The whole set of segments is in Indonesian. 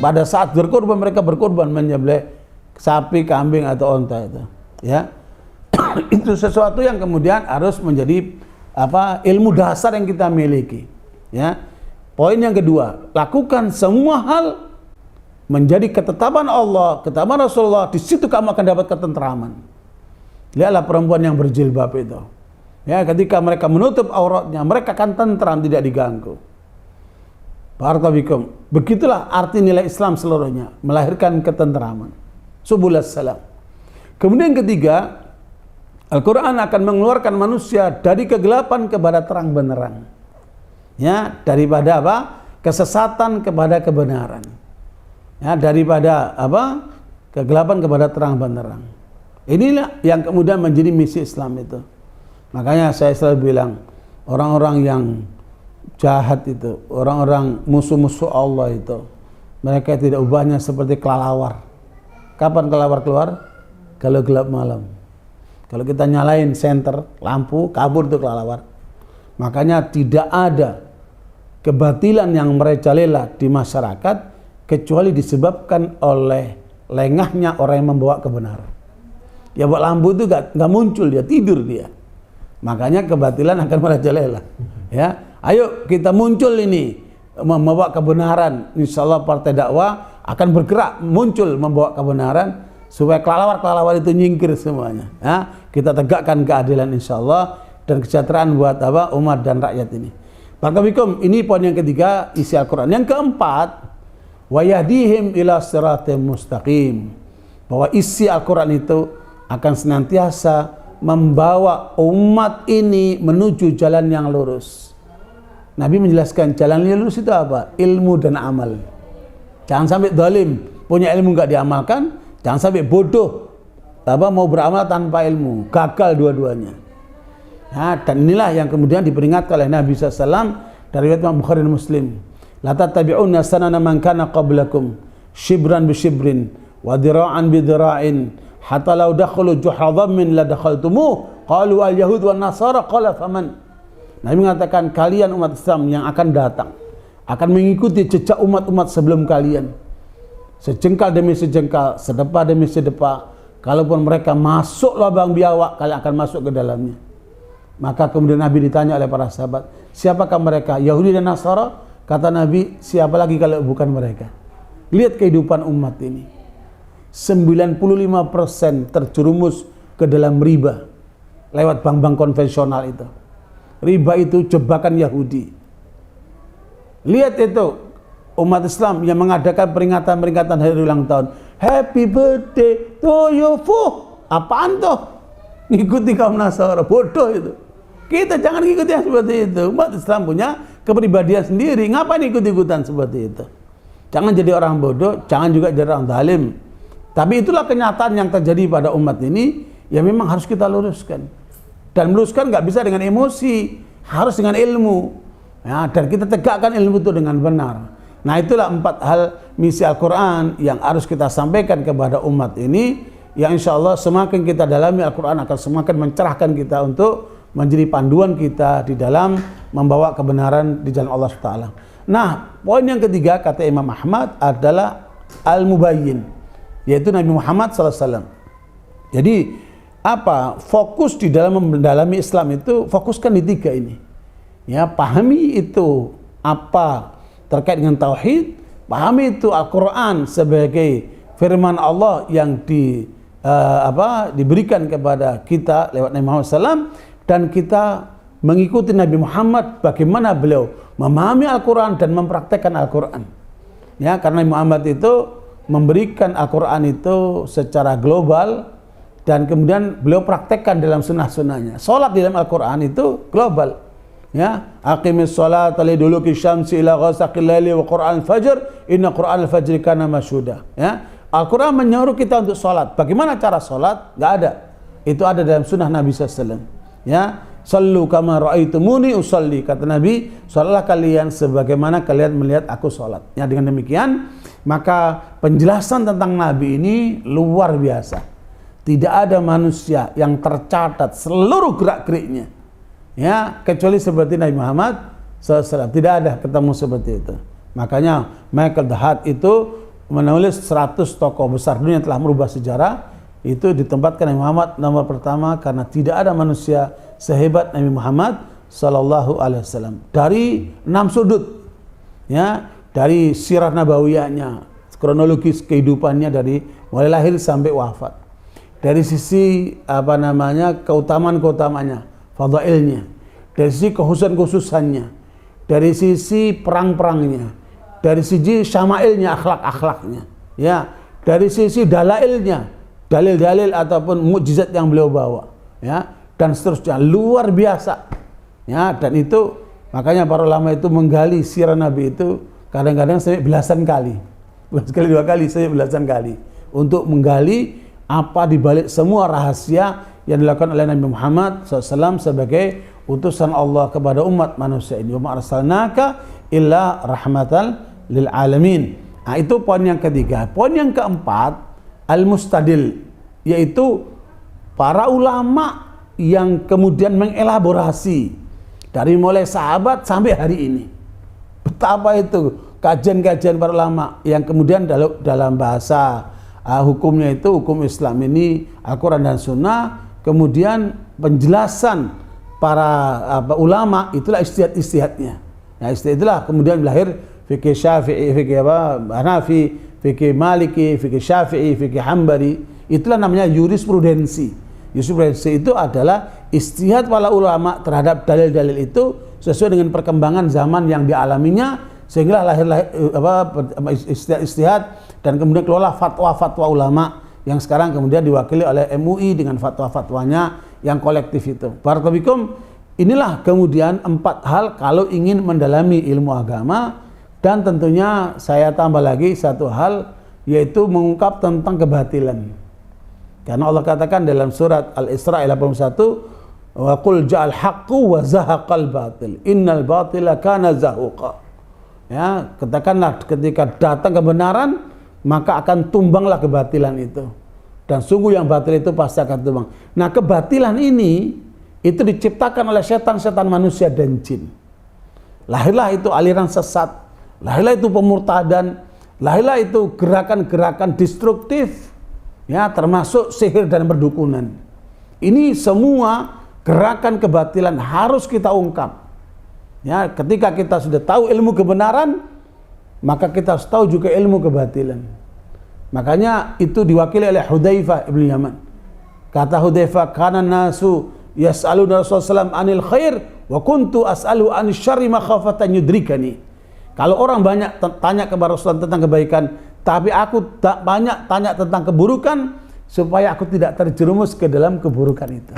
pada saat berkorban mereka berkorban menyembelih sapi, kambing atau onta itu. Ya. Itu sesuatu yang kemudian harus menjadi ilmu dasar yang kita miliki. Ya. Poin yang kedua, lakukan semua hal menjadi ketetapan Allah, ketetapan Rasulullah. Di situ kamu akan dapat ketentraman. Lihatlah perempuan yang berjilbab itu. Ya, ketika mereka menutup auratnya, mereka akan tentram, tidak diganggu. Barakallahu. Begitulah arti nilai Islam seluruhnya, melahirkan ketentraman. Subulas salam. Kemudian yang ketiga, Al-Quran akan mengeluarkan manusia dari kegelapan kepada terang benderang. Ya, daripada kesesatan kepada kebenaran. Ya, daripada kegelapan kepada terang benderang. Inilah yang kemudian menjadi misi Islam itu. Makanya saya selalu bilang, orang-orang yang jahat itu, orang-orang musuh-musuh Allah itu, mereka tidak ubahnya seperti kelelawar. Kapan kelelawar keluar? Kalau gelap malam. Kalau kita nyalain senter lampu, kabur tuh kelelawar. Makanya tidak ada kebatilan yang merajalela di masyarakat kecuali disebabkan oleh lengahnya orang yang membawa kebenaran. Ya, buat lampu itu gak muncul, dia tidur dia. Makanya kebatilan akan merajalela. Ya, ayo kita muncul ini membawa kebenaran. Insyaallah partai dakwah akan bergerak muncul membawa kebenaran supaya kelelawar itu nyingkir semuanya. Ya, kita tegakkan keadilan insyaallah dan kesejahteraan buat umat dan rakyat ini. Barakallahu, ini poin yang ketiga, isi Al-Quran. Yang keempat, wa yahdihim ila siratim mustaqim. Bahwa isi Al-Quran itu akan senantiasa membawa umat ini menuju jalan yang lurus. Nabi menjelaskan jalan yang lurus itu apa? Ilmu dan amal. Jangan sampai zalim, punya ilmu nggak diamalkan. Jangan sampai bodoh, mau beramal tanpa ilmu, gagal dua-duanya. Nah, dan inilah yang kemudian diperingatkan oleh Nabi SAW dari riwayat Imam Bukhari dan Muslim. La tattabi'unna sanana man kana qablakum shibran bi shibrin wa dira'an bi dira'in hatta law dakhalu juhra dhammin la dakhaltumuh qalu al yahud wan nasara qala faman. Nabi mengatakan kalian umat Islam yang akan datang akan mengikuti jejak umat-umat sebelum kalian. Sejengkal demi sejengkal, sedepa demi sedepa. Kalaupun mereka masuk lubang biawak, kalian akan masuk ke dalamnya. Maka kemudian Nabi ditanya oleh para sahabat, siapakah mereka? Yahudi dan Nasara? Kata Nabi, siapa lagi kalau bukan mereka? Lihat kehidupan umat ini. 95% terjerumus ke dalam riba lewat bank-bank konvensional itu. Riba itu jebakan Yahudi. Lihat itu umat Islam yang mengadakan peringatan hari ulang tahun. Happy birthday to you. Apaan tuh? Ngikuti kaum Nasara, bodoh itu. Kita jangan ikuti yang seperti itu. Umat Islam punya kepribadian sendiri. Ngapain ikut-ikutan seperti itu? Jangan jadi orang bodoh, jangan juga jadi orang zalim. Tapi itulah kenyataan yang terjadi pada umat ini, yang memang harus kita luruskan. Dan meluruskan nggak bisa dengan emosi, harus dengan ilmu. Ya, dan kita tegakkan ilmu itu dengan benar. Nah, itulah 4 hal misi Al-Quran yang harus kita sampaikan kepada umat ini, yang insya Allah semakin kita dalami Al-Quran akan semakin mencerahkan kita untuk menjadi panduan kita di dalam membawa kebenaran di jalan Allah SWT. Nah, poin yang ketiga kata Imam Ahmad adalah Al-Mubayyin, yaitu Nabi Muhammad SAW. Jadi fokus di dalam mendalami Islam itu fokuskan di 3 ini. Ya, pahami itu apa terkait dengan tauhid, pahami itu Al-Quran sebagai firman Allah yang diberikan kepada kita lewat Nabi Muhammad SAW, dan kita mengikuti Nabi Muhammad bagaimana beliau memahami Al-Quran dan mempraktekkan Al-Quran. Ya, karena Nabi Muhammad itu memberikan Al-Quran itu secara global dan kemudian beliau praktekkan dalam sunnah-sunnahnya. Salat di dalam Al-Quran itu global. Ya, aqimis sholata liduluki syamsi ila ghasaqil laili wa Qur'an al-fajr inna Qur'an al-fajri kana masyhuda. Ya, Al-Quran menyuruh kita untuk salat. Bagaimana cara salat? Enggak ada. Itu ada dalam sunnah Nabi SAW. Ya, sallu kama ra'aitumuni usalli, kata Nabi, salatlah kalian sebagaimana kalian melihat aku salat. Ya, dengan demikian maka penjelasan tentang Nabi ini luar biasa. Tidak ada manusia yang tercatat seluruh gerak-geriknya, ya, kecuali seperti Nabi Muhammad SAW. Tidak ada ketemu seperti itu. Makanya Michael the Hart itu menulis 100 tokoh besar dunia yang telah merubah sejarah, itu ditempatkan Nabi Muhammad nomor pertama karena tidak ada manusia sehebat Nabi Muhammad sallallahu alaihi wasallam. Dari 6 sudut, ya, dari sirah nabawiyahnya, kronologis kehidupannya dari mulai lahir sampai wafat. Dari sisi keutamaan-keutamanya, fadailnya, dari sisi kekhususan-kekhususannya, dari sisi perang-perangnya, dari sisi syama'ilnya, akhlak-akhlaknya, ya, dari sisi dalailnya, dalil-dalil ataupun mukjizat yang beliau bawa, ya, dan seterusnya, luar biasa, ya. Dan itu makanya para ulama itu menggali sirah Nabi itu kadang-kadang sampai belasan kali, bukan sekali 2 kali, sampai belasan kali, untuk menggali apa dibalik semua rahasia yang dilakukan oleh Nabi Muhammad SAW sebagai utusan Allah kepada umat manusia ini. Wa ma arsalnaka illa rahmatan lil alamin. Nah, itu poin yang ketiga. Poin yang keempat, al-mustadil, yaitu para ulama yang kemudian mengelaborasi dari mulai sahabat sampai hari ini. Betapa itu kajian-kajian para ulama yang kemudian dalam bahasa hukumnya itu, hukum Islam ini Al-Quran dan Sunnah, kemudian penjelasan para ulama itulah istihad-istihadnya. Nah, istihad itulah kemudian lahir fikih Syafi'i, fikih Hanafi, fikih Maliki, fikih Syafi'i, fikih Hambali. Itulah namanya jurisprudensi. Jurisprudensi itu adalah istihad para ulama terhadap dalil-dalil itu sesuai dengan perkembangan zaman yang dialaminya, sehingga lahir istihad dan kemudian keluarlah fatwa-fatwa ulama yang sekarang kemudian diwakili oleh MUI dengan fatwa-fatwanya yang kolektif itu. Barakallahu, inilah kemudian 4 hal kalau ingin mendalami ilmu agama. Dan tentunya saya tambah lagi 1 hal, yaitu mengungkap tentang kebatilan. Karena Allah katakan dalam surat Al-Isra 81, wa qul ja'al haqqu wa zahaqal batil innal batila kana zahuqa. Ya, katakanlah ketika datang kebenaran maka akan tumbanglah kebatilan itu, dan sungguh yang batil itu pasti akan tumbang. Nah, kebatilan ini itu diciptakan oleh setan-setan manusia dan jin. Lahirlah itu aliran sesat, lahirlah itu pemurtadan, lahirlah itu gerakan-gerakan destruktif, ya, termasuk sihir dan perdukunan. Ini semua gerakan kebatilan harus kita ungkap. Ya, ketika kita sudah tahu ilmu kebenaran, maka kita harus tahu juga ilmu kebatilan. Makanya itu diwakili oleh Hudzaifah bin Yaman. Kata Hudzaifah, kana nasu yas'aluna Rasulullah SAW anil khair wa kuntu as'alu anil syarri makhafatan yudrikani. Kalau orang banyak tanya kepada Rasulullah tentang kebaikan, tapi aku tak banyak tanya tentang keburukan supaya aku tidak terjerumus ke dalam keburukan itu.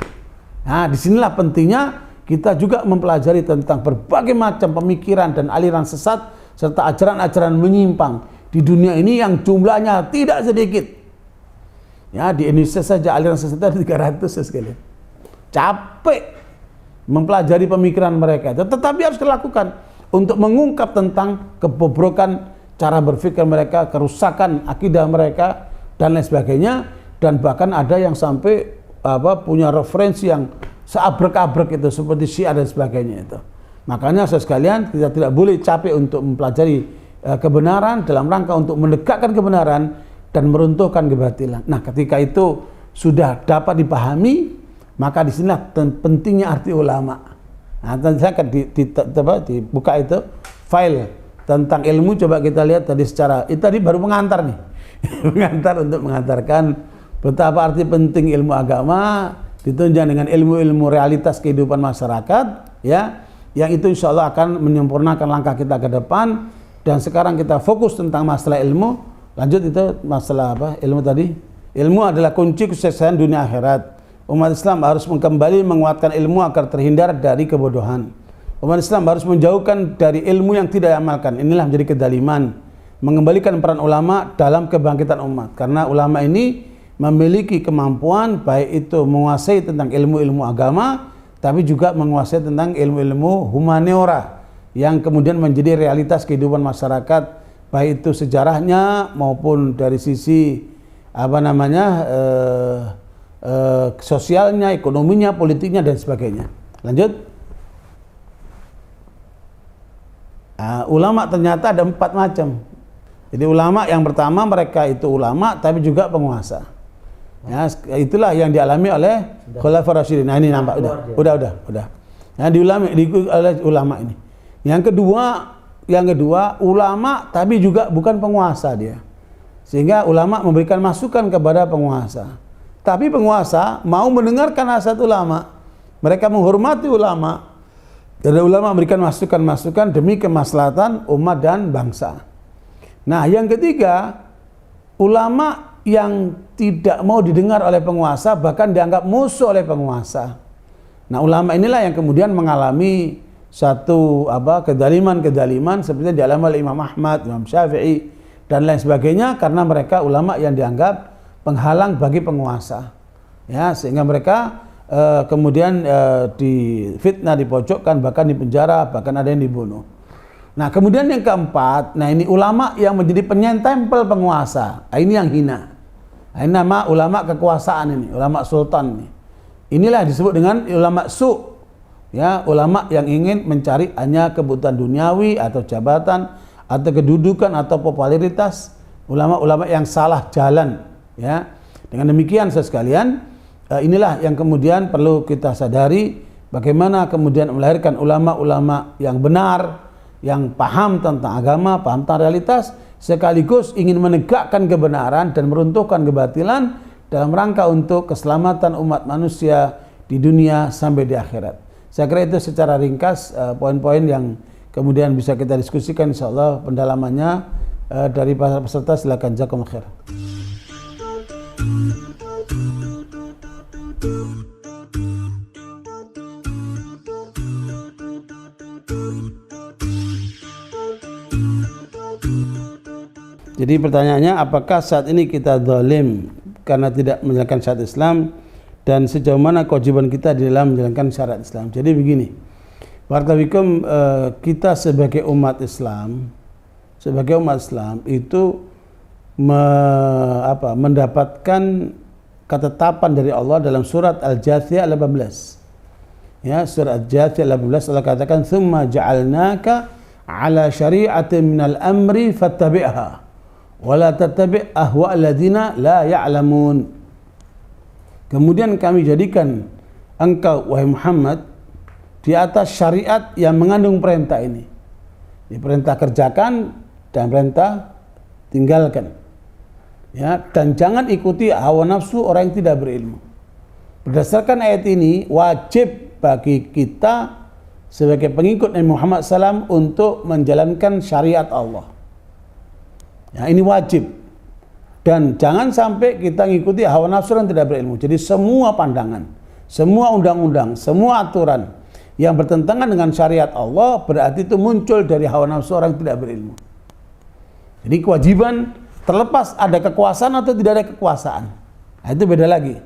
Nah, disinilah pentingnya kita juga mempelajari tentang berbagai macam pemikiran dan aliran sesat serta ajaran-ajaran menyimpang di dunia ini yang jumlahnya tidak sedikit. Ya, di Indonesia saja aliran sesat ada 300 sekali. Capek mempelajari pemikiran mereka itu, tetapi harus dilakukan untuk mengungkap tentang kebobrokan cara berpikir mereka, kerusakan akidah mereka dan lain sebagainya. Dan bahkan ada yang sampai punya referensi yang seabrek-abrek itu seperti Syiah dan sebagainya itu. Makanya saudara sekalian, kita tidak boleh capek untuk mempelajari kebenaran dalam rangka untuk menegakkan kebenaran dan meruntuhkan kebatilan. Nah, ketika itu sudah dapat dipahami, maka disinilah pentingnya arti ulama. Nah, saya akan dibuka itu file tentang ilmu, coba kita lihat tadi secara, itu tadi baru pengantar nih. Pengantar untuk mengantarkan betapa arti penting ilmu agama ditunjang dengan ilmu-ilmu realitas kehidupan masyarakat, ya, yang itu insya Allah akan menyempurnakan langkah kita ke depan. Dan sekarang kita fokus tentang masalah ilmu. Lanjut itu masalah apa? Ilmu tadi. Ilmu adalah kunci kesuksesan dunia akhirat. Umat Islam harus kembali menguatkan ilmu agar terhindar dari kebodohan. Umat Islam harus menjauhkan dari ilmu yang tidak diamalkan. Inilah menjadi kedaliman. Mengembalikan peran ulama dalam kebangkitan umat. Karena ulama ini memiliki kemampuan baik itu menguasai tentang ilmu-ilmu agama, tapi juga menguasai tentang ilmu-ilmu humaniora yang kemudian menjadi realitas kehidupan masyarakat, baik itu sejarahnya maupun dari sisi sosialnya, ekonominya, politiknya dan sebagainya. Lanjut. Ulama ternyata ada 4 macam. Jadi ulama yang pertama mereka itu ulama tapi juga penguasa. Ya, itulah yang dialami oleh Khulafaur Rasyidin. Nah, ini nampak udah. Nah, oleh ulama ini. Yang kedua ulama tapi juga bukan penguasa dia. Sehingga ulama memberikan masukan kepada penguasa. Tapi penguasa mau mendengarkan nasihat ulama. Mereka menghormati ulama. Dan ulama memberikan masukan-masukan demi kemaslahatan umat dan bangsa. Nah, yang ketiga, ulama yang tidak mau didengar oleh penguasa bahkan dianggap musuh oleh penguasa. Nah, ulama inilah yang kemudian mengalami satu kedaliman seperti dialami oleh Imam Ahmad, Imam Syafi'i dan lain sebagainya karena mereka ulama yang dianggap penghalang bagi penguasa. Ya, sehingga mereka kemudian difitnah, dipojokkan, bahkan dipenjara, bahkan ada yang dibunuh. Nah, kemudian yang keempat, nah ini ulama yang menjadi penyentempel penguasa. Nah, ini yang hina. Nah, ini nama ulama kekuasaan ini, ulama sultan ini. Inilah disebut dengan ulama su'. Ya, ulama yang ingin mencari hanya kebutuhan duniawi atau jabatan atau kedudukan atau popularitas. Ulama-ulama yang salah jalan. Ya, dengan demikian sekalian, inilah yang kemudian perlu kita sadari bagaimana kemudian melahirkan ulama-ulama yang benar, yang paham tentang agama, paham tentang realitas, sekaligus ingin menegakkan kebenaran dan meruntuhkan kebatilan dalam rangka untuk keselamatan umat manusia di dunia sampai di akhirat. Saya kira itu secara ringkas poin-poin yang kemudian bisa kita diskusikan, insyaallah pendalamannya dari para peserta. Silakan, jazakumullah khair. Jadi pertanyaannya, apakah saat ini kita zalim karena tidak menjalankan syariat Islam, dan sejauh mana kewajiban kita di dalam menjalankan syariat Islam? Jadi begini, barakallahu kita sebagai umat Islam itu mendapatkan ketetapan dari Allah dalam surat Al-Jathiyah 18. Ya, surat Al-Jathiyah 18 Allah katakan, "Tsumma ja'alnaka 'ala syari'atin minal amri fattabi'ha wa la tattabi' ahwa' alladziina la ya'lamun." Kemudian kami jadikan engkau wahai Muhammad di atas syariat yang mengandung perintah ini. Perintah kerjakan dan perintah tinggalkan. Ya, dan jangan ikuti hawa nafsu orang yang tidak berilmu. Berdasarkan ayat ini, wajib bagi kita sebagai pengikut Nabi Muhammad SAW untuk menjalankan syariat Allah. Ya, ini wajib. Dan jangan sampai kita mengikuti hawa nafsu yang tidak berilmu. Jadi semua pandangan, semua undang-undang, semua aturan yang bertentangan dengan syariat Allah berarti itu muncul dari hawa nafsu orang yang tidak berilmu. Jadi kewajiban, terlepas ada kekuasaan atau tidak ada kekuasaan, nah, itu beda lagi.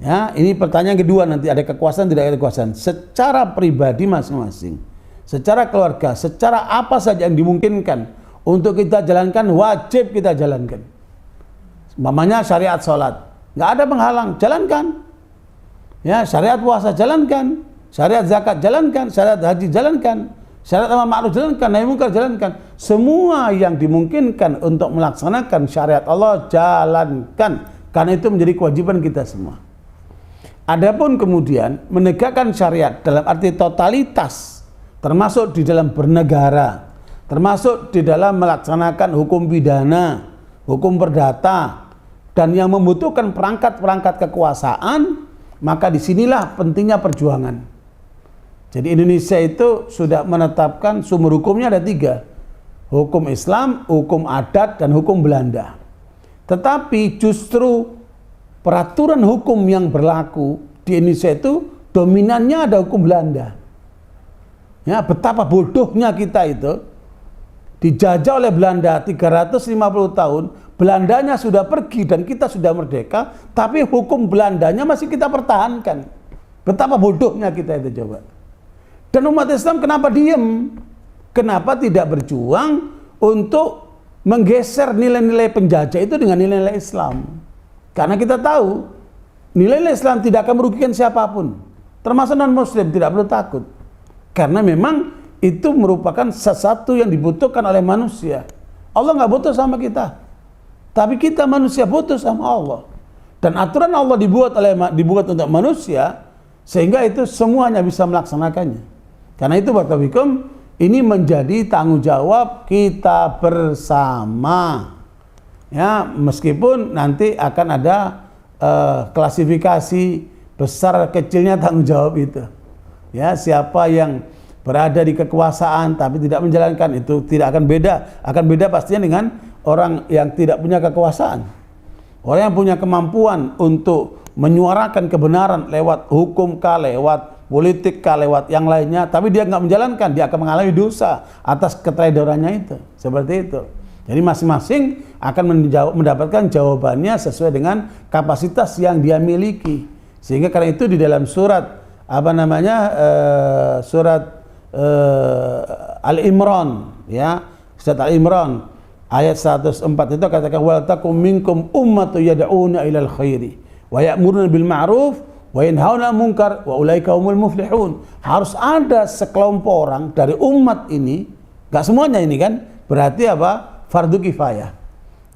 Ya, ini pertanyaan kedua, nanti ada kekuasaan tidak ada kekuasaan. Secara pribadi masing-masing, secara keluarga, secara apa saja yang dimungkinkan untuk kita jalankan, wajib kita jalankan. Umpamanya syariat sholat, nggak ada penghalang, jalankan. Ya, syariat puasa jalankan, syariat zakat jalankan, syariat haji jalankan, syariat amar ma'ruf jalankan, nahi munkar jalankan. Semua yang dimungkinkan untuk melaksanakan syariat Allah jalankan, karena itu menjadi kewajiban kita semua. Adapun kemudian menegakkan syariat dalam arti totalitas, termasuk di dalam bernegara, termasuk di dalam melaksanakan hukum pidana, hukum perdata, dan yang membutuhkan perangkat-perangkat kekuasaan, maka disinilah pentingnya perjuangan. Jadi Indonesia itu sudah menetapkan sumber hukumnya ada 3. Hukum Islam, hukum adat, dan hukum Belanda. Tetapi justru peraturan hukum yang berlaku di Indonesia itu dominannya ada hukum Belanda. Ya, betapa bodohnya kita itu. Dijajah oleh Belanda 350 tahun, Belandanya sudah pergi dan kita sudah merdeka, tapi hukum Belandanya masih kita pertahankan. Betapa bodohnya kita itu, coba. Dan umat Islam kenapa diem? Kenapa tidak berjuang untuk menggeser nilai-nilai penjajah itu dengan nilai-nilai Islam? Karena kita tahu nilai-nilai Islam tidak akan merugikan siapapun, termasuk non-muslim, tidak perlu takut. Karena memang itu merupakan sesuatu yang dibutuhkan oleh manusia. Allah nggak butuh sama kita, tapi kita manusia butuh sama Allah. Dan aturan Allah dibuat untuk manusia, sehingga itu semuanya bisa melaksanakannya. Karena itu barakallahu, ini menjadi tanggung jawab kita bersama. Ya, meskipun nanti akan ada klasifikasi besar kecilnya tanggung jawab itu. Ya, siapa yang berada di kekuasaan tapi tidak menjalankan, itu tidak akan beda pastinya dengan orang yang tidak punya kekuasaan. Orang yang punya kemampuan untuk menyuarakan kebenaran lewat hukum kah, lewat politik kah, lewat yang lainnya, tapi dia nggak menjalankan, dia akan mengalami dosa atas keteledorannya itu. Seperti itu. Jadi masing-masing akan mendapatkan jawabannya sesuai dengan kapasitas yang dia miliki. Sehingga karena itu di dalam surat surat Al-Imran, ya, surat Al-Imran ayat 104 itu katakan wal takum minkum ummatu yad'una ilal khairi wa ya'muruna bil ma'ruf wa yanhauna 'anil munkar wa ulaika humul muflihun. Harus ada sekelompok orang dari umat ini, enggak semuanya ini kan, berarti apa? Fardu kifayah.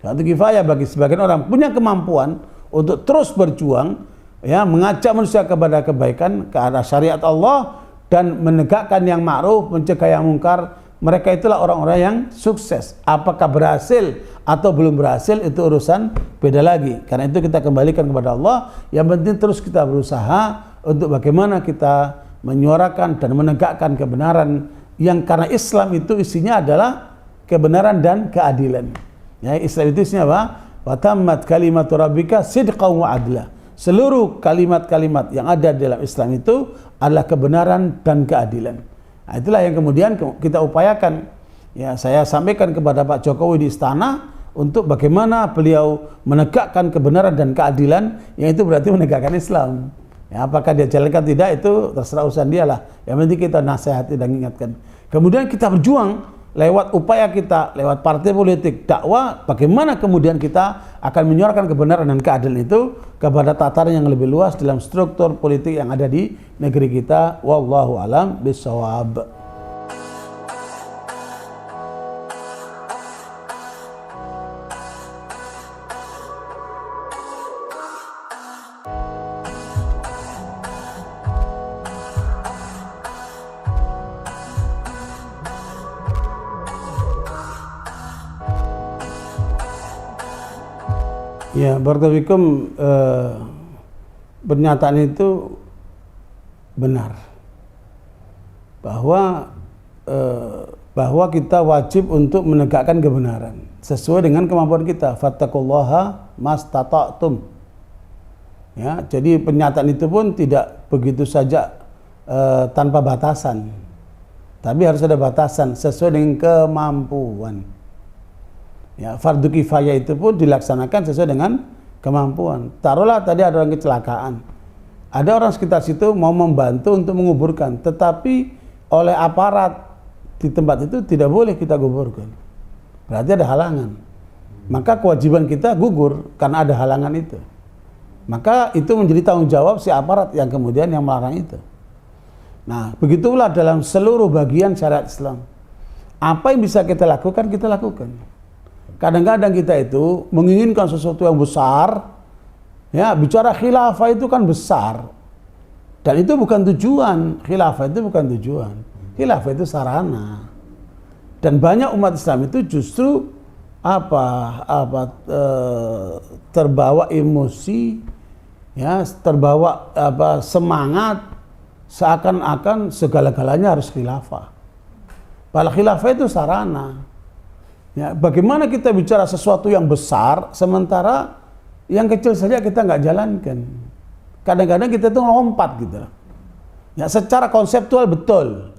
Fardu kifayah bagi sebagian orang punya kemampuan untuk terus berjuang, ya, mengajak manusia kepada kebaikan, ke arah syariat Allah, dan menegakkan yang ma'ruf, mencegah yang mungkar. Mereka itulah orang-orang yang sukses. Apakah berhasil atau belum berhasil itu urusan beda lagi. Karena itu kita kembalikan kepada Allah. Yang penting terus kita berusaha untuk bagaimana kita menyuarakan dan menegakkan kebenaran, yang karena Islam itu isinya adalah kebenaran dan keadilan. Ya, Islam itu isinya apa? Wa tammat kalimatu rabbika sidqan wa adla. Seluruh kalimat-kalimat yang ada dalam Islam itu adalah kebenaran dan keadilan. Nah, itulah yang kemudian kita upayakan. Ya, saya sampaikan kepada Pak Jokowi di istana untuk bagaimana beliau menegakkan kebenaran dan keadilan, yang itu berarti menegakkan Islam. Ya, apakah dia jalankan tidak itu terserah urusan dia lah. Yang penting kita nasihati dan ingatkan. Kemudian kita berjuang lewat upaya kita, lewat partai politik, dakwah, bagaimana kemudian kita akan menyuarakan kebenaran dan keadilan itu kepada tataran yang lebih luas dalam struktur politik yang ada di negeri kita. Wallahu alam bisawab. Ya, barakallahu pernyataan itu benar bahwa kita wajib untuk menegakkan kebenaran sesuai dengan kemampuan kita. Fattaqullaha mastata'tum. Ya, jadi pernyataan itu pun tidak begitu saja tanpa batasan, tapi harus ada batasan sesuai dengan kemampuan. Ya, fardu kifayah itu pun dilaksanakan sesuai dengan kemampuan. Taruhlah tadi ada orang kecelakaan, ada orang sekitar situ mau membantu untuk menguburkan, tetapi oleh aparat di tempat itu tidak boleh kita kuburkan, berarti ada halangan. Maka kewajiban kita gugur karena ada halangan itu. Maka itu menjadi tanggung jawab si aparat yang kemudian yang melarang itu. Nah, begitulah dalam seluruh bagian syariat Islam. Apa yang bisa kita lakukan, kita lakukan. Kadang-kadang kita itu menginginkan sesuatu yang besar, ya, bicara khilafah itu kan besar, dan itu bukan tujuan. Khilafah itu bukan tujuan, khilafah itu sarana. Dan banyak umat Islam itu justru terbawa emosi, ya, terbawa semangat, seakan-akan segala-galanya harus khilafah. Padahal khilafah itu sarana. Ya, bagaimana kita bicara sesuatu yang besar sementara yang kecil saja kita nggak jalankan. Kadang-kadang kita tuh lompat gitu. Ya, secara konseptual betul,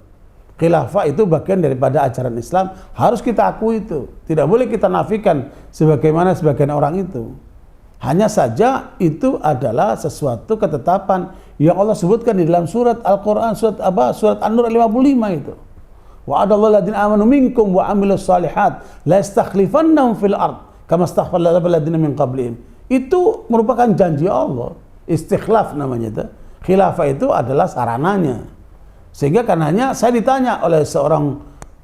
khilafah itu bagian daripada ajaran Islam, harus kita akui itu. Tidak boleh kita nafikan sebagaimana sebagian orang itu. Hanya saja itu adalah sesuatu ketetapan yang Allah sebutkan di dalam surat Al-Quran, surat An-Nur 55 itu. Wa'adallahu alladziina aamanu minkum wa 'amilus shalihat la yastakhlifannahum fil ard kama istakhlafa alladziina min qablihim. Itu merupakan janji Allah. Istikhlaf namanya itu. Khilafah itu adalah sarananya. Sehingga karenanya saya ditanya oleh seorang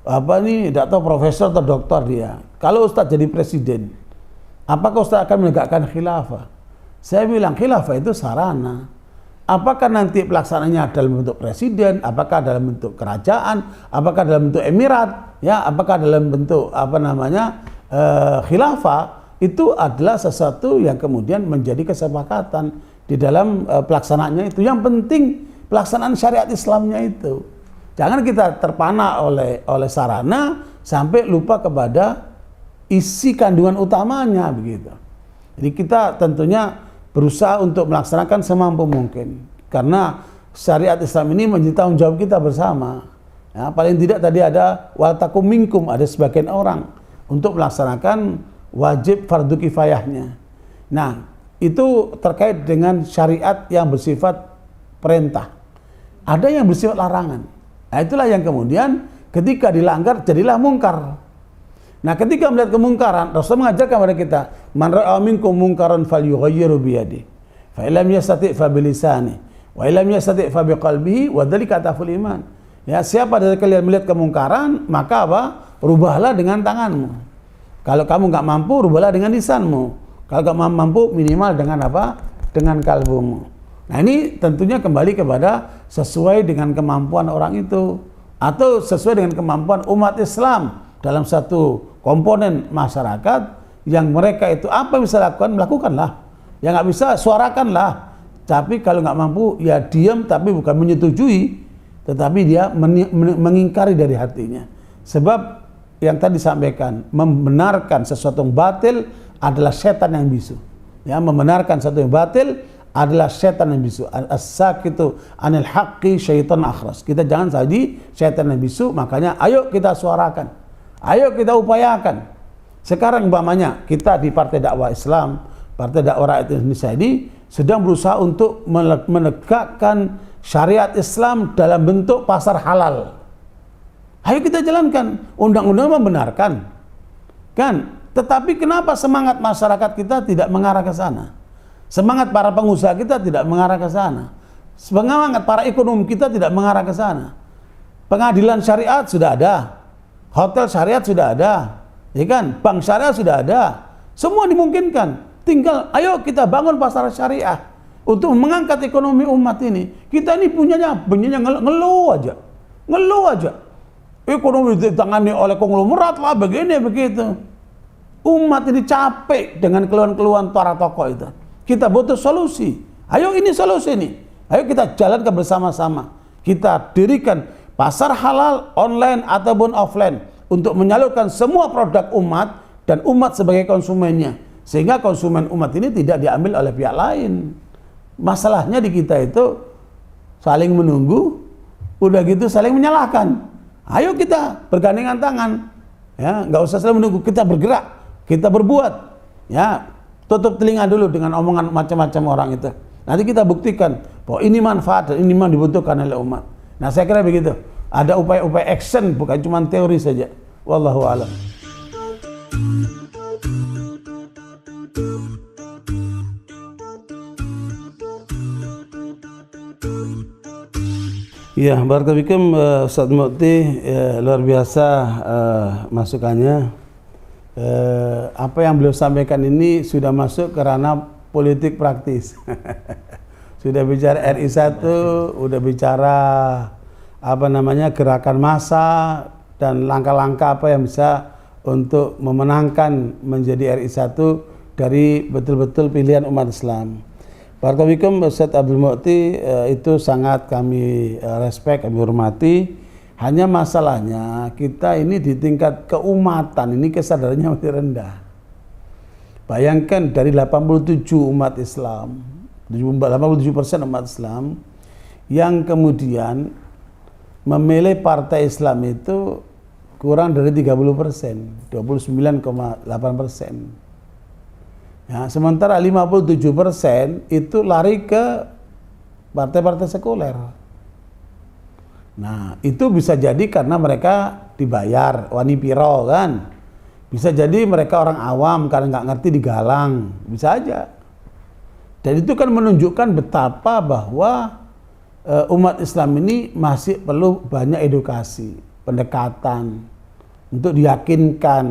apa nih, tidak tahu profesor atau doktor dia. Kalau Ustadz jadi presiden, apakah Ustadz akan menegakkan khilafah? Saya bilang khilafah itu sarana. Apakah nanti pelaksananya dalam bentuk presiden, apakah dalam bentuk kerajaan, apakah dalam bentuk emirat, ya, apakah dalam bentuk khilafah, itu adalah sesuatu yang kemudian menjadi kesepakatan di dalam pelaksanaannya itu. Yang penting pelaksanaan syariat Islamnya itu. Jangan kita terpana oleh sarana sampai lupa kepada isi kandungan utamanya begitu. Jadi kita tentunya berusaha untuk melaksanakan semampu mungkin, karena syariat Islam ini menjadi tanggung jawab kita bersama. Ya, paling tidak tadi ada wal takum minkum, ada sebagian orang untuk melaksanakan wajib fardu kifayahnya. Nah, itu terkait dengan syariat yang bersifat perintah. Ada yang bersifat larangan. Nah, itulah yang kemudian ketika dilanggar jadilah mungkar. Nah, ketika melihat kemungkaran, Rasul mengajarkan kepada kita, man ra'a minkum mungkaran falyughayyiru bi yadihi, fa illam yastati' fa bi lisanihi, wa illam yastati' fa bi qalbihi, wa dzalika ataful iman. Ya, siapa dari kalian melihat kemungkaran, maka apa? Rubahlah dengan tanganmu. Kalau kamu nggak mampu, rubahlah dengan lisanmu. Kalau nggak mampu, minimal dengan apa? Dengan kalbumu. Nah, ini tentunya kembali kepada sesuai dengan kemampuan orang itu, atau sesuai dengan kemampuan umat Islam dalam satu komponen masyarakat yang mereka itu apa yang bisa lakukan, melakukanlah. Yang nggak bisa, suarakanlah. Tapi kalau nggak mampu, ya diam, tapi bukan menyetujui, tetapi dia mengingkari dari hatinya. Sebab yang tadi disampaikan, membenarkan sesuatu yang batil adalah setan yang bisu. Ya, membenarkan sesuatu yang batil adalah setan yang bisu. As-sakitu anil haqqi syaitan akhras. Kita jangan jadi setan yang bisu, makanya ayo kita suarakan. Ayo kita upayakan. Sekarang umpamanya kita di Partai Dakwah Islam, Partai Dakwah Rakyat Indonesia ini sedang berusaha untuk menegakkan syariat Islam dalam bentuk pasar halal. Ayo kita jalankan. Undang-undang membenarkan. Kan? Tetapi kenapa semangat masyarakat kita tidak mengarah ke sana? Semangat para pengusaha kita tidak mengarah ke sana. Semangat para ekonom kita tidak mengarah ke sana. Pengadilan syariat sudah ada. Hotel syariat sudah ada, ya kan? Bank syariah sudah ada, semua dimungkinkan. Tinggal, ayo kita bangun pasar syariah untuk mengangkat ekonomi umat ini. Kita ini punyanya ngeluh aja. Ekonomi ditangani oleh konglomerat lah, begini begitu. Umat ini capek dengan keluhan-keluhan para tokoh itu. Kita butuh solusi. Ayo ini solusi nih. Ayo kita jalankan bersama-sama. Kita dirikan pasar halal online ataupun offline untuk menyalurkan semua produk umat dan umat sebagai konsumennya, sehingga konsumen umat ini tidak diambil oleh pihak lain. Masalahnya di kita itu saling menunggu, udah gitu saling menyalahkan. Ayo kita bergandengan tangan, ya, nggak usah selalu menunggu, kita bergerak, kita berbuat, ya, tutup telinga dulu dengan omongan macam-macam orang itu. Nanti kita buktikan bahwa ini manfaat dan ini memang dibutuhkan oleh umat. Nah, saya kira begitu. Ada upaya-upaya action, bukan cuma teori saja. Wallahu a'lam. Ya, barakallahu Ustaz Mukti, luar biasa masukannya. Apa yang beliau sampaikan ini sudah masuk ke ranah politik praktis. Sudah bicara RI1, udah bicara gerakan massa dan langkah-langkah apa yang bisa untuk memenangkan menjadi RI1 dari betul-betul pilihan umat Islam. Barakallahu Ustaz Abdul Mukti, itu sangat kami respect, kami hormati. Hanya masalahnya kita ini di tingkat keumatan ini kesadarannya masih rendah. Bayangkan dari 87 umat Islam, 87% umat Islam yang kemudian memilih partai Islam itu kurang dari 30%, 29,8%. Ya, sementara 57% itu lari ke partai-partai sekuler. Nah, itu bisa jadi karena mereka dibayar, wani piro kan. Bisa jadi mereka orang awam karena nggak ngerti digalang, bisa aja. Dan itu kan menunjukkan betapa bahwa umat Islam ini masih perlu banyak edukasi, pendekatan, untuk diyakinkan,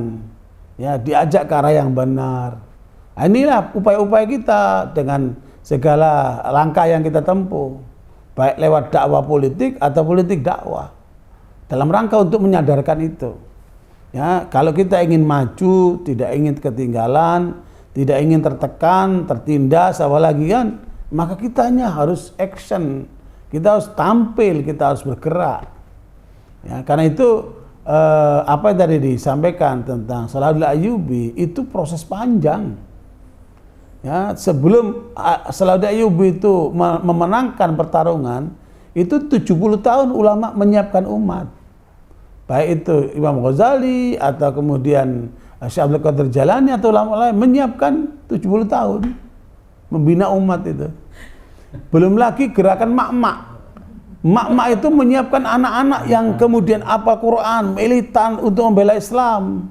ya, diajak ke arah yang benar. Nah, inilah upaya-upaya kita dengan segala langkah yang kita tempuh, baik lewat dakwah politik atau politik dakwah, dalam rangka untuk menyadarkan itu. Ya, kalau kita ingin maju, tidak ingin ketinggalan, tidak ingin tertekan, tertindas, apalagi kan, maka kitanya harus action, kita harus tampil, kita harus bergerak. Ya, karena itu apa yang tadi disampaikan tentang Salahuddin Ayyubi itu proses panjang. Ya, sebelum Salahuddin Ayyubi itu memenangkan pertarungan, itu 70 tahun ulama menyiapkan umat. Baik itu Imam Ghazali atau kemudian Syekh Abdul Qadir Jalani atau ulama lain menyiapkan 70 tahun membina umat itu. Belum lagi gerakan mak-mak. Mak-mak itu menyiapkan anak-anak yang kemudian hafal Quran, militan untuk membela Islam.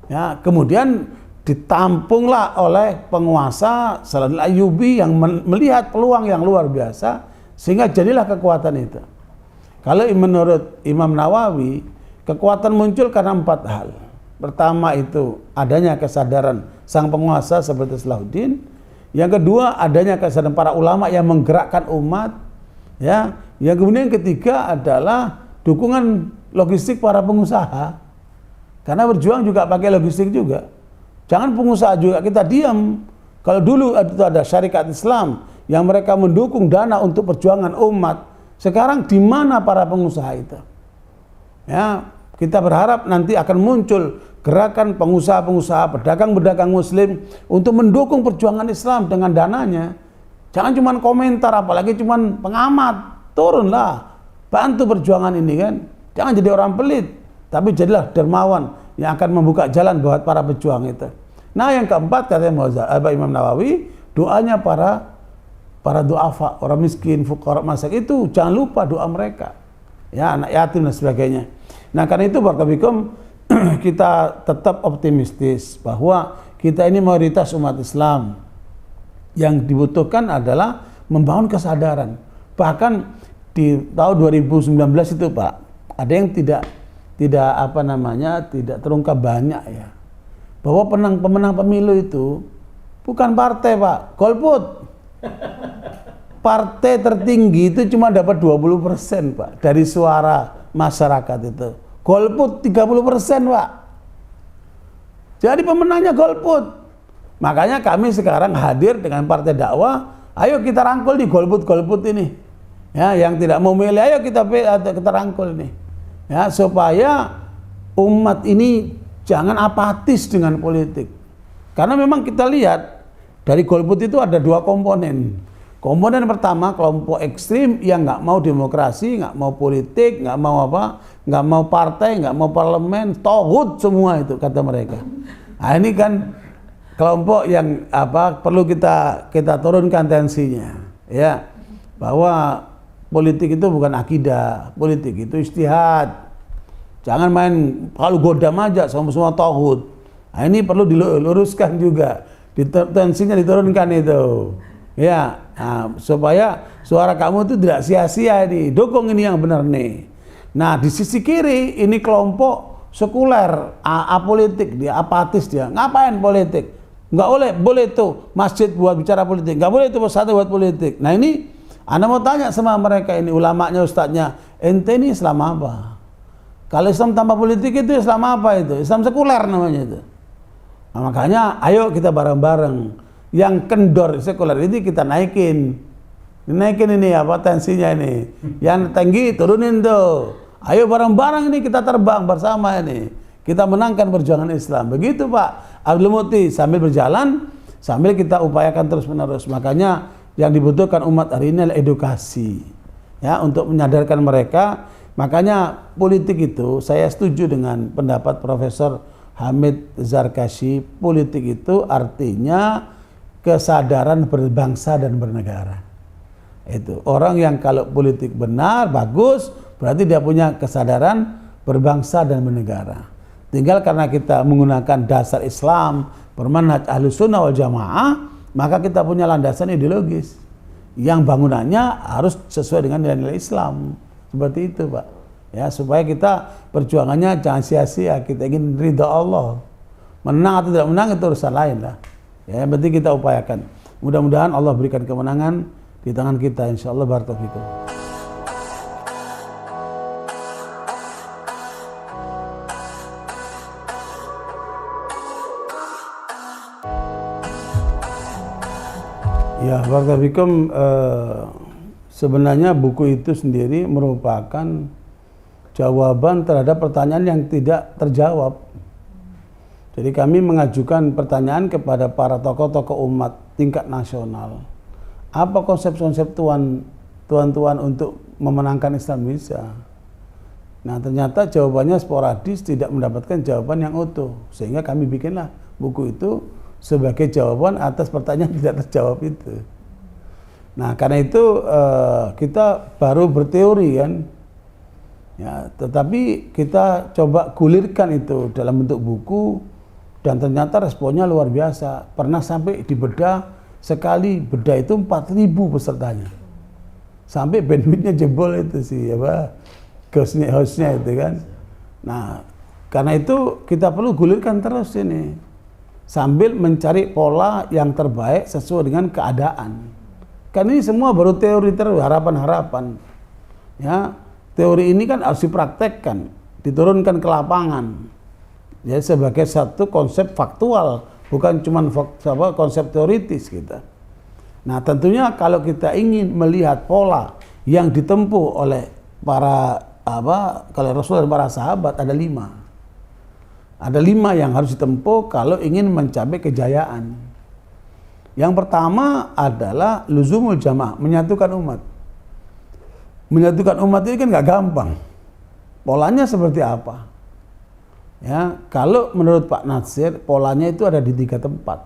Ya, kemudian ditampunglah oleh penguasa Salahuddin Ayyubi yang melihat peluang yang luar biasa sehingga jadilah kekuatan itu. Kalau menurut Imam Nawawi, kekuatan muncul karena 4 hal. Pertama itu adanya kesadaran sang penguasa seperti Salahuddin. Yang kedua adanya kesadaran para ulama yang menggerakkan umat. Ya, yang kemudian ketiga adalah dukungan logistik para pengusaha. Karena berjuang juga pakai logistik juga. Jangan pengusaha juga kita diam. Kalau dulu itu ada syarikat Islam yang mereka mendukung dana untuk perjuangan umat, sekarang di mana para pengusaha itu? Ya, kita berharap nanti akan muncul gerakan pengusaha-pengusaha, pedagang-pedagang muslim untuk mendukung perjuangan Islam dengan dananya. Jangan cuma komentar, apalagi cuma pengamat. Turunlah, bantu perjuangan ini kan. Jangan jadi orang pelit, tapi jadilah dermawan yang akan membuka jalan buat para pejuang itu. Nah, yang keempat kata Imam Nawawi, doanya para duafa, orang miskin, fuqara, masak itu jangan lupa doa mereka. Ya, anak yatim dan sebagainya. Nah, karena itu barakallahu kita tetap optimistis bahwa kita ini mayoritas umat Islam. Yang dibutuhkan adalah membangun kesadaran. Bahkan di tahun 2019 itu Pak, ada yang tidak terungkap banyak ya. Bahwa pemenang pemilu itu bukan partai Pak, golput. Partai tertinggi itu cuma dapat 20% Pak dari suara masyarakat itu. Golput 30% Pak. Jadi pemenangnya golput. Makanya kami sekarang hadir dengan partai dakwah, ayo kita rangkul di golput-golput ini. Ya, yang tidak mau milih, ayo kita rangkul ini. Ya, supaya umat ini jangan apatis dengan politik. Karena memang kita lihat dari golput itu ada 2 komponen. Komponen pertama kelompok ekstrim yang nggak mau demokrasi, nggak mau politik, nggak mau nggak mau partai, nggak mau parlemen, tauhid semua itu kata mereka. Nah, ini kan kelompok yang perlu kita turunkan tensinya, ya, bahwa politik itu bukan akidah, politik itu ijtihad. Jangan main kalau godam aja semua tauhid. Nah, ini perlu diluruskan juga, tensinya diturunkan itu, ya, supaya suara kamu itu tidak sia-sia nih, dukung ini yang benar nih. Nah, di sisi kiri ini kelompok sekuler, apolitik, dia apatis, dia ngapain politik? Nggak boleh tuh masjid buat bicara politik, nggak boleh tuh pesantren buat politik. Nah, ini Anda mau tanya sama mereka ini, ulamanya, ustadznya, ente ini Islam apa? Kalau Islam tanpa politik itu Islam apa itu? Islam sekuler namanya itu. Nah, makanya ayo kita bareng-bareng yang kendor sekuler ini kita naikin ini tensinya ini. Yang tinggi turunin tuh. Ayo bareng-bareng ini kita terbang bersama ini. Kita menangkan perjuangan Islam. Begitu Pak Abdul Muti, sambil berjalan, sambil kita upayakan terus-menerus. Makanya yang dibutuhkan umat hari ini adalah edukasi. Ya, untuk menyadarkan mereka. Makanya politik itu, saya setuju dengan pendapat Profesor Hamid Zarkashi. Politik itu artinya kesadaran berbangsa dan bernegara. Itu orang yang kalau politik benar, bagus, berarti dia punya kesadaran berbangsa dan bernegara. Tinggal karena kita menggunakan dasar Islam, bermanhaj Ahlus Sunnah wal Jamaah, maka kita punya landasan ideologis yang bangunannya harus sesuai dengan nilai-nilai Islam. Seperti itu Pak. Ya, supaya kita perjuangannya jangan sia-sia, kita ingin ridha Allah. Menang atau tidak menang itu urusan lain lah. Ya, yang penting kita upayakan. Mudah-mudahan Allah berikan kemenangan di tangan kita, insyaallah. Barakallahu fikum. Ya, barakallahu fikum. Sebenarnya buku itu sendiri merupakan jawaban terhadap pertanyaan yang tidak terjawab. Jadi kami mengajukan pertanyaan kepada para tokoh-tokoh umat tingkat nasional. Apa konsep-konsep tuan-tuan untuk memenangkan Islam Indonesia? Nah, ternyata jawabannya sporadis, tidak mendapatkan jawaban yang utuh. Sehingga kami bikinlah buku itu sebagai jawaban atas pertanyaan tidak terjawab itu. Nah, karena itu kita baru berteori kan. Ya, tetapi kita coba gulirkan itu dalam bentuk buku dan ternyata responnya luar biasa. Pernah sampai dibedah, sekali bedah itu 4.000 pesertanya. Sampai bandwidthnya jebol itu sih, hostnya itu kan. Nah, karena itu kita perlu gulirkan terus ini sambil mencari pola yang terbaik sesuai dengan keadaan. Kan ini semua baru teori terus, harapan-harapan. Ya, teori ini kan harus dipraktekkan, diturunkan ke lapangan. Ya, sebagai satu konsep faktual, bukan cuma konsep teoritis kita. Nah, tentunya kalau kita ingin melihat pola yang ditempuh oleh para kalau Rasul dan para sahabat, ada 5. Ada 5 yang harus ditempuh kalau ingin mencapai kejayaan. Yang pertama adalah luzumul jamaah, menyatukan umat. Menyatukan umat ini kan nggak gampang. Polanya seperti apa? Ya, kalau menurut Pak Natsir, polanya itu ada di 3 tempat.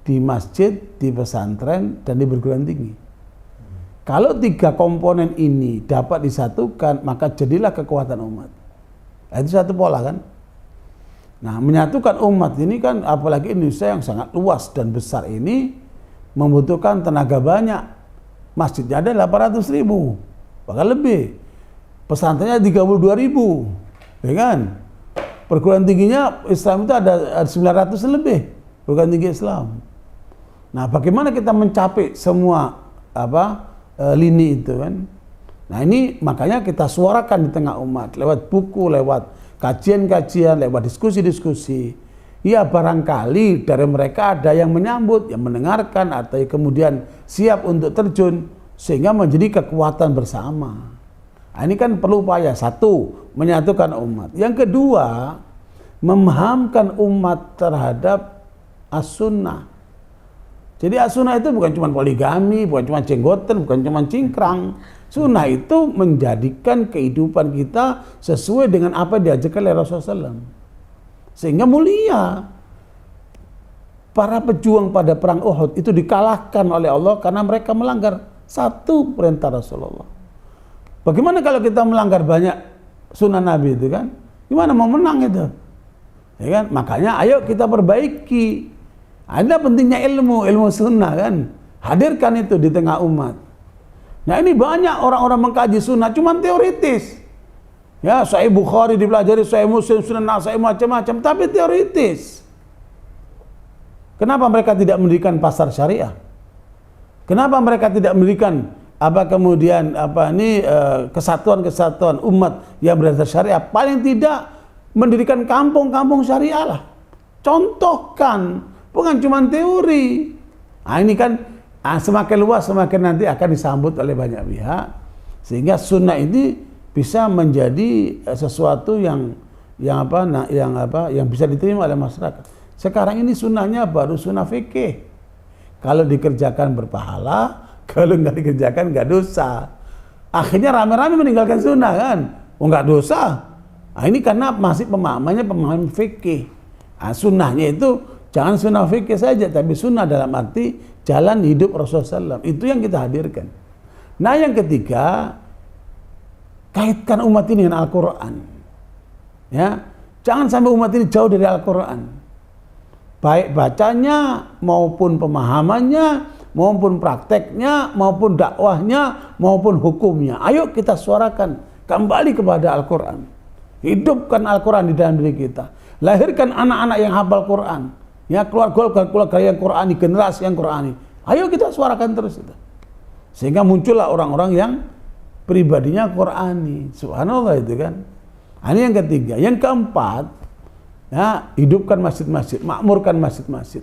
Di masjid, di pesantren, dan di perguruan tinggi. Kalau 3 komponen ini dapat disatukan, maka jadilah kekuatan umat. Nah, itu satu pola kan? Nah, menyatukan umat ini kan, apalagi Indonesia yang sangat luas dan besar ini, membutuhkan tenaga banyak. Masjidnya ada 800.000, bahkan lebih. Pesantrennya 32.000, ya kan? Perguruan tingginya Islam itu ada 900 lebih, perguruan tinggi Islam. Nah, bagaimana kita mencapai semua lini itu kan? Nah, ini makanya kita suarakan di tengah umat, lewat buku, lewat kajian-kajian, lewat diskusi-diskusi. Ya, barangkali dari mereka ada yang menyambut, yang mendengarkan, atau kemudian siap untuk terjun, sehingga menjadi kekuatan bersama. Nah, ini kan perlu upaya. 1, menyatukan umat. Yang kedua, memahamkan umat terhadap as-sunnah. Jadi as-sunnah itu bukan cuma poligami, bukan cuma jenggotan, bukan cuma cingkrang. Sunnah itu menjadikan kehidupan kita sesuai dengan apa yang diajarkan oleh Rasulullah SAW. Sehingga mulia. Para pejuang pada perang Uhud itu dikalahkan oleh Allah karena mereka melanggar satu perintah Rasulullah. Bagaimana kalau kita melanggar banyak sunnah Nabi itu kan? Gimana mau menang itu? Ya kan? Makanya ayo kita perbaiki. Ada pentingnya ilmu sunnah kan? Hadirkan itu di tengah umat. Nah, ini banyak orang-orang mengkaji sunnah cuma teoritis. Ya, Sahih Bukhari dipelajari, Sahih Muslim, Sunan Nasa'i, macam-macam, tapi teoritis. Kenapa mereka tidak mendirikan pasar syariah? Kenapa mereka tidak mendirikan kesatuan-kesatuan umat yang berdasar syariah? Paling tidak mendirikan kampung-kampung syariah lah. Contohkan, bukan cuma teori. Nah, ini kan semakin luas, semakin nanti akan disambut oleh banyak pihak, sehingga sunnah ini bisa menjadi sesuatu yang bisa diterima oleh masyarakat. Sekarang ini sunnahnya baru sunnah fikih. Kalau dikerjakan berpahala, kalau nggak dikerjakan nggak dosa. Akhirnya rame-rame meninggalkan sunnah kan, nggak dosa. Nah, ini karena masih pemahamannya pemahaman fikih. Nah, sunnahnya itu jangan sunnah fikih saja, tapi sunnah dalam arti jalan hidup Rasulullah SAW. Itu yang kita hadirkan. Nah, yang ketiga, kaitkan umat ini dengan Al-Quran. Ya, jangan sampai umat ini jauh dari Al-Quran. Baik bacanya, maupun pemahamannya, maupun prakteknya, maupun dakwahnya, maupun hukumnya. Ayo kita suarakan kembali kepada Al-Quran. Hidupkan Al-Quran di dalam diri kita. Lahirkan anak-anak yang hafal Quran. Ya, keluarga yang Qurani, generasi yang Qurani. Ayo kita suarakan terus itu. Sehingga muncullah orang-orang yang pribadinya Qurani. Subhanallah itu kan. Ini yang ketiga. Yang keempat, ya, hidupkan masjid-masjid, makmurkan masjid-masjid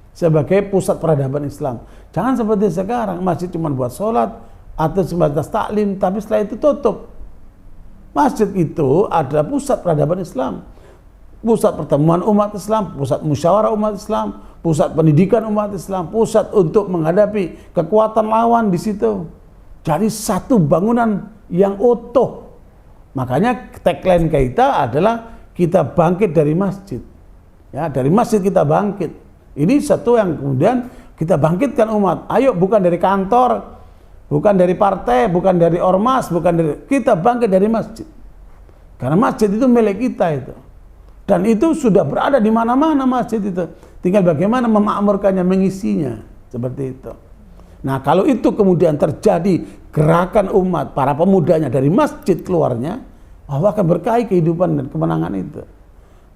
sebagai pusat peradaban Islam. Jangan seperti sekarang, masjid cuma buat sholat atau sebatas taklim, tapi setelah itu tutup. Masjid itu adalah pusat peradaban Islam, pusat pertemuan umat Islam, pusat musyawarah umat Islam, pusat pendidikan umat Islam, pusat untuk menghadapi kekuatan lawan di situ. Jadi satu bangunan yang utuh. Makanya tagline kita adalah kita bangkit dari masjid. Ya, dari masjid kita bangkit. Ini satu yang kemudian kita bangkitkan umat. Ayo, bukan dari kantor, bukan dari partai, bukan dari ormas, bukan dari, kita bangkit dari masjid. Karena masjid itu milik kita itu. Dan itu sudah berada di mana-mana masjid itu. Tinggal bagaimana memakmurkannya, mengisinya. Seperti itu. Nah, kalau itu kemudian terjadi gerakan umat, para pemudanya dari masjid keluarnya, Allah akan berkahi kehidupan dan kemenangan itu.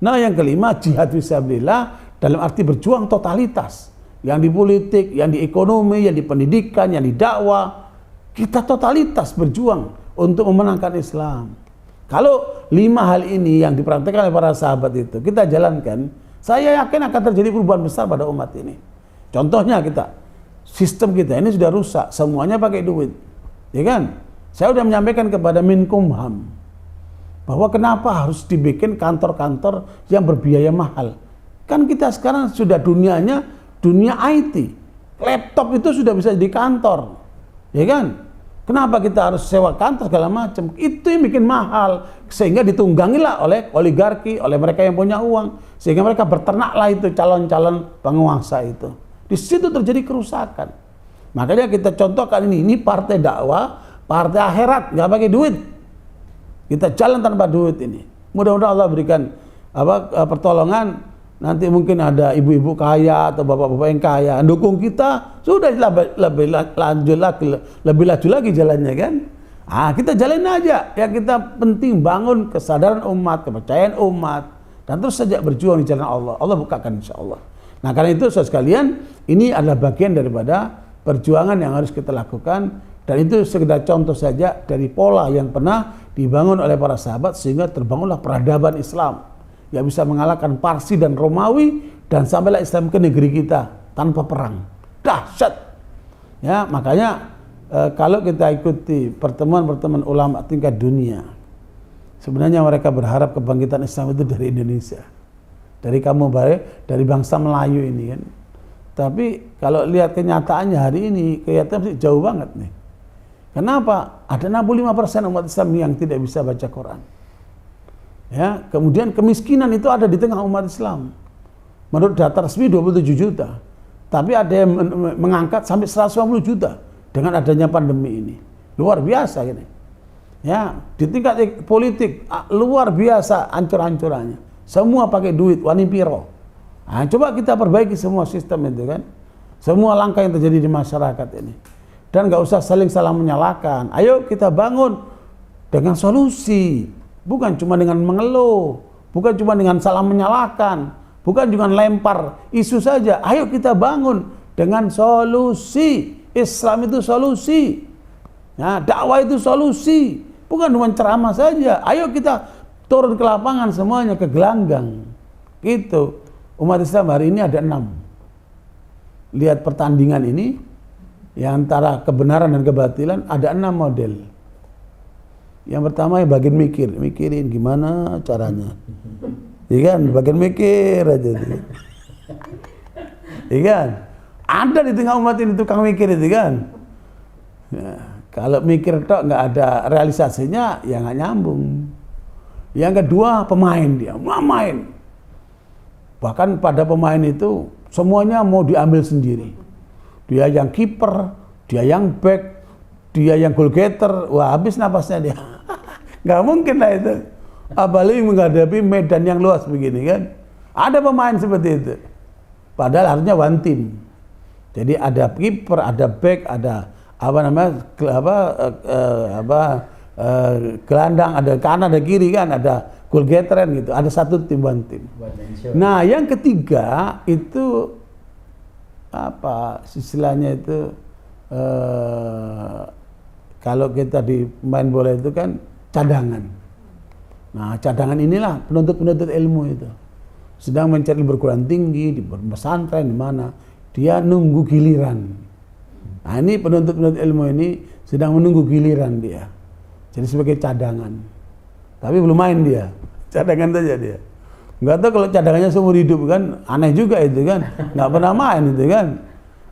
Nah, yang kelima, jihad fisabilillah dalam arti berjuang totalitas. Yang di politik, yang di ekonomi, yang di pendidikan, yang di dakwah. Kita totalitas berjuang untuk memenangkan Islam. Kalau 5 hal ini yang dipraktikkan oleh para sahabat itu kita jalankan, saya yakin akan terjadi perubahan besar pada umat ini. Contohnya sistem kita ini sudah rusak, semuanya pakai duit, ya kan? Saya sudah menyampaikan kepada Menkumham bahwa kenapa harus dibikin kantor-kantor yang berbiaya mahal? Kan kita sekarang sudah dunianya dunia IT, laptop itu sudah bisa di kantor, ya kan? Kenapa kita harus sewa kantor segala macam? Itu yang bikin mahal, sehingga ditunggangilah oleh oligarki, oleh mereka yang punya uang, sehingga mereka berternaklah itu calon-calon penguasa itu. Di situ terjadi kerusakan. Makanya kita contohkan ini partai dakwah, partai akhirat, nggak pakai duit. Kita jalan tanpa duit ini. Mudah-mudahan Allah berikan pertolongan. Nanti mungkin ada ibu-ibu kaya atau bapak-bapak yang kaya dukung kita, sudah lebih laju lagi jalannya kan. Kita jalanin aja. Ya, kita penting bangun kesadaran umat, kepercayaan umat, dan terus saja berjuang di jalan Allah. Allah bukakan insya Allah. Nah, karena itu saudara sekalian, ini adalah bagian daripada perjuangan yang harus kita lakukan, dan itu sekedar contoh saja dari pola yang pernah dibangun oleh para sahabat sehingga terbangunlah peradaban Islam yang bisa mengalahkan Parsi dan Romawi, dan sampailah Islam ke negeri kita tanpa perang. Dahsyat. Ya, makanya kalau kita ikuti pertemuan-pertemuan ulama tingkat dunia, sebenarnya mereka berharap kebangkitan Islam itu dari Indonesia, dari kamu dari bangsa Melayu ini kan. Tapi kalau lihat kenyataannya hari ini, kelihatan jauh banget nih. Kenapa? Ada 65% umat Islam yang tidak bisa baca Quran. Ya, kemudian kemiskinan itu ada di tengah umat Islam. Menurut data resmi 27 juta. Tapi ada yang mengangkat sampai 150 juta dengan adanya pandemi ini. Luar biasa ini. Ya, di tingkat politik luar biasa ancur-ancurannya. Semua pakai duit, wani piro. Nah, coba kita perbaiki semua sistem itu kan. Semua langkah yang terjadi di masyarakat ini. Dan nggak usah saling menyalahkan. Ayo kita bangun dengan solusi. Bukan cuma dengan mengeluh, bukan cuma dengan salah menyalahkan, bukan cuma lempar isu saja. Ayo kita bangun dengan solusi. Islam itu solusi. Ya, dakwah itu solusi. Bukan cuma ceramah saja. Ayo kita turun ke lapangan semuanya, ke gelanggang. Gitu. Umat Islam hari ini ada 6. Lihat pertandingan ini, yang antara kebenaran dan kebatilan ada 6 model. Yang pertama yang bagian mikirin gimana caranya, iya kan, bagian mikir aja, iya kan, ada di tengah umat ini tukang mikir itu kan. Ya, kalau mikir tok nggak ada realisasinya, ya nggak nyambung. Yang kedua pemain, dia main, bahkan pada pemain itu semuanya mau diambil sendiri. Dia yang kiper, dia yang back, dia yang goal getter, wah habis napasnya dia. Nggak mungkin lah itu. Apalagi menghadapi medan yang luas begini kan. Ada pemain seperti itu. Padahal harusnya one team. Jadi ada kiper, ada back, ada gelandang, ada kanan, ada kiri kan, ada goal getter gitu, ada satu tim banting. Nah, yang ketiga itu apa istilahnya itu, kalau kita di main bola itu kan cadangan. Nah, cadangan inilah penuntut-penuntut ilmu itu sedang mencari perguruan tinggi di pesantren di mana dia nunggu giliran. Nah, ini penuntut-penuntut ilmu ini sedang menunggu giliran dia. Jadi sebagai cadangan. Tapi belum main dia. Cadangan saja dia. Enggak tahu kalau cadangannya seumur hidup kan, aneh juga itu kan. Enggak pernah main itu kan.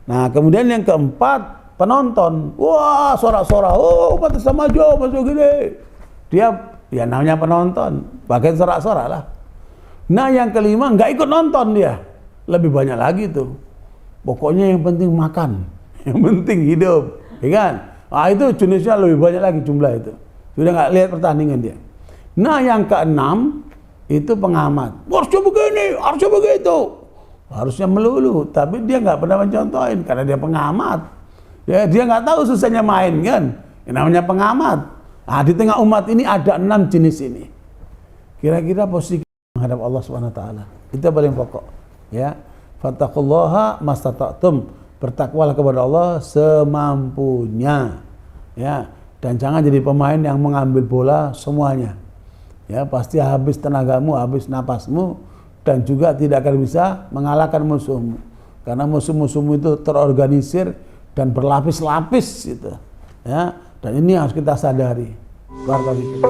Nah, kemudian yang keempat, penonton. Wah, sorak-sorak. Oh, pantas sama Jo, masuk gede. Dia ya namanya penonton, bagian sorak-sorak lah. Nah, yang kelima enggak ikut nonton dia. Lebih banyak lagi tuh. Pokoknya yang penting makan. Yang penting hidup, ya kan? Ah, itu jenisnya lebih banyak lagi jumlah itu. Sudah nggak lihat pertandingan dia. Nah, yang keenam itu pengamat. Harusnya begini, harusnya begitu. Harusnya melulu, tapi dia nggak pernah mencontohin karena dia pengamat. Ya, dia nggak tahu susahnya main kan. Yang namanya pengamat. Nah, di tengah umat ini ada 6 jenis ini. Kira-kira posisi menghadap Allah Subhanahu wa taala. Itu paling pokok, ya. Fattaqullaha mastata'tum. Bertakwalah kepada Allah semampunya, ya, dan jangan jadi pemain yang mengambil bola semuanya, ya, pasti habis tenagamu, habis napasmu, dan juga tidak akan bisa mengalahkan musuhmu, karena musuh-musuhmu itu terorganisir dan berlapis-lapis gitu, ya, dan ini harus kita sadari. Barakallahu fikum.